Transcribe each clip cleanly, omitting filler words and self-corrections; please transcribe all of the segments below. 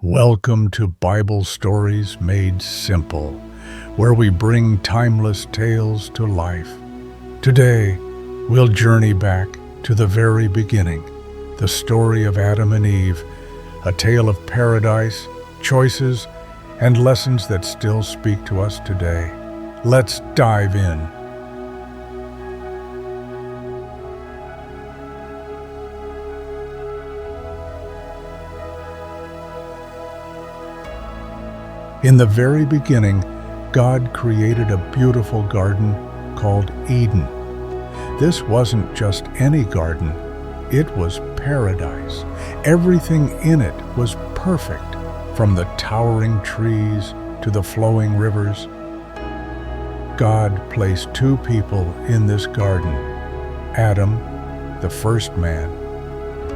Welcome to Bible Stories Made Simple, where we bring timeless tales to life. Today, we'll journey back to the very beginning, the story of Adam and Eve, a tale of paradise, choices, and lessons that still speak to us today. Let's dive in. In the very beginning, God created a beautiful garden called Eden. This wasn't just any garden, it was paradise. Everything in it was perfect, from the towering trees to the flowing rivers. God placed two people in this garden, Adam, the first man,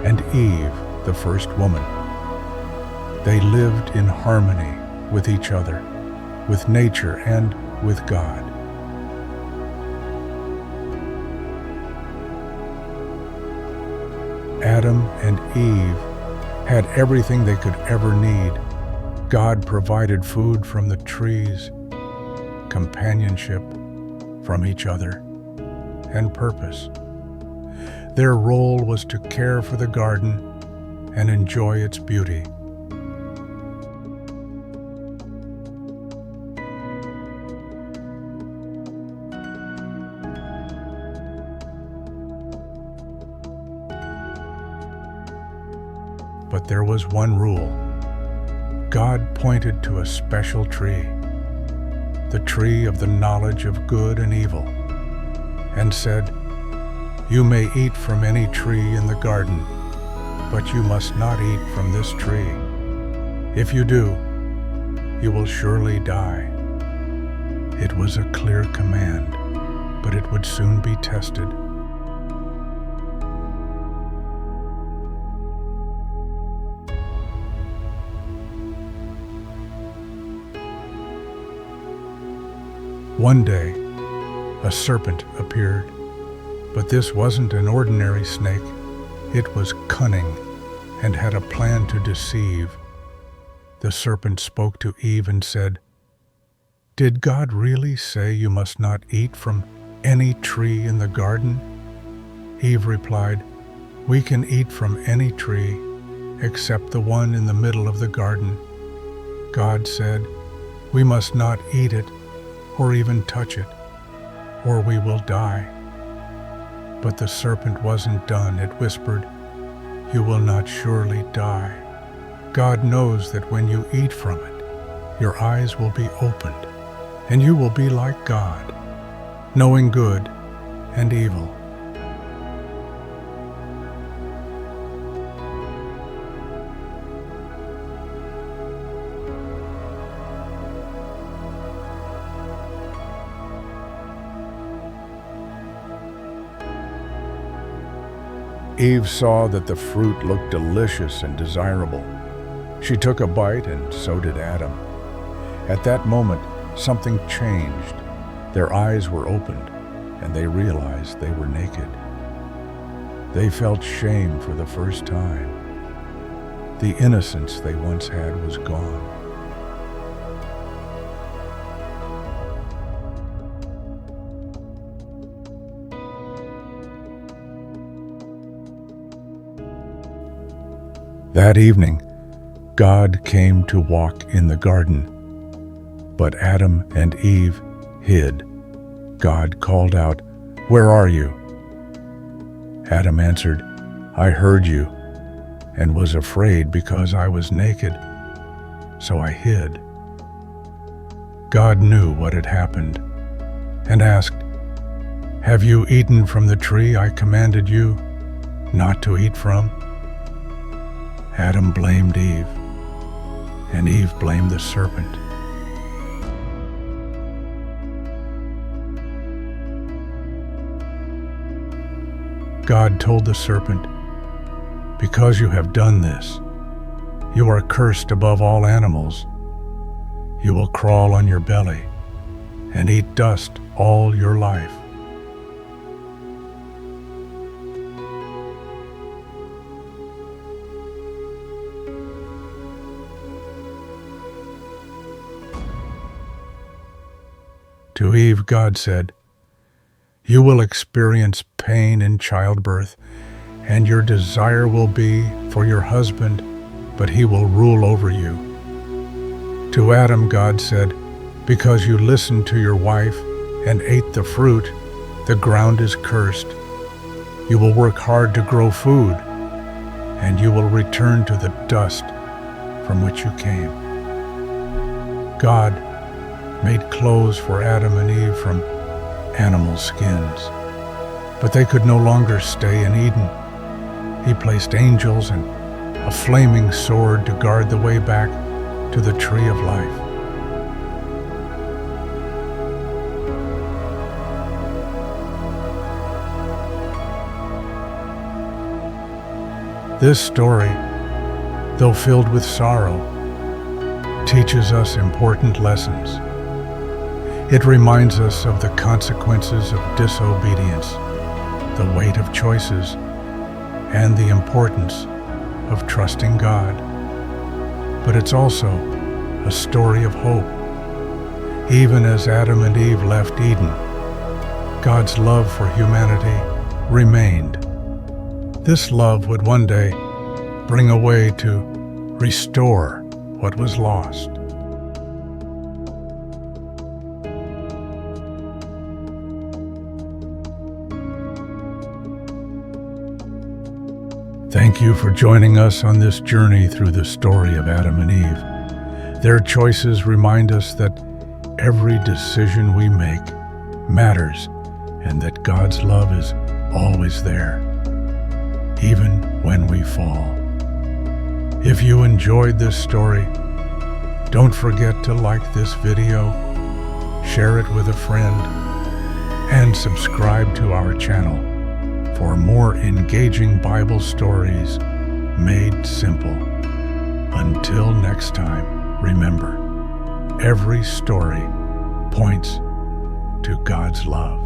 and Eve, the first woman. They lived in harmony with each other, with nature, and with God. Adam and Eve had everything they could ever need. God provided food from the trees, companionship from each other, and purpose. Their role was to care for the garden and enjoy its beauty. But there was one rule. God pointed to a special tree, the tree of the knowledge of good and evil, and said, "You may eat from any tree in the garden, but you must not eat from this tree. If you do, you will surely die." It was a clear command, but it would soon be tested. One day, a serpent appeared, but this wasn't an ordinary snake. It was cunning and had a plan to deceive. The serpent spoke to Eve and said, "Did God really say you must not eat from any tree in the garden?" Eve replied, "We can eat from any tree except the one in the middle of the garden." God said, "We must not eat it or even touch it, or we will die." But the serpent wasn't done. It whispered, "You will not surely die. God knows that when you eat from it, your eyes will be opened, and you will be like God, knowing good and evil." Eve saw that the fruit looked delicious and desirable. She took a bite, and so did Adam. At that moment, something changed. Their eyes were opened, and they realized they were naked. They felt shame for the first time. The innocence they once had was gone. That evening, God came to walk in the garden, but Adam and Eve hid. God called out, "Where are you?" Adam answered, "I heard you and was afraid because I was naked, so I hid." God knew what had happened and asked, "Have you eaten from the tree I commanded you not to eat from?" Adam blamed Eve, and Eve blamed the serpent. God told the serpent, "Because you have done this, you are cursed above all animals. You will crawl on your belly and eat dust all your life." To Eve, God said, "You will experience pain in childbirth, and your desire will be for your husband, but he will rule over you." To Adam, God said, "Because you listened to your wife and ate the fruit, the ground is cursed. You will work hard to grow food, and you will return to the dust from which you came." God made clothes for Adam and Eve from animal skins, but they could no longer stay in Eden. He placed angels and a flaming sword to guard the way back to the tree of life. This story, though filled with sorrow, teaches us important lessons. It reminds us of the consequences of disobedience, the weight of choices, and the importance of trusting God. But it's also a story of hope. Even as Adam and Eve left Eden, God's love for humanity remained. This love would one day bring a way to restore what was lost. Thank you for joining us on this journey through the story of Adam and Eve. Their choices remind us that every decision we make matters and that God's love is always there, even when we fall. If you enjoyed this story, don't forget to like this video, share it with a friend, and subscribe to our channel for more engaging Bible stories made simple. Until next time, remember, every story points to God's love.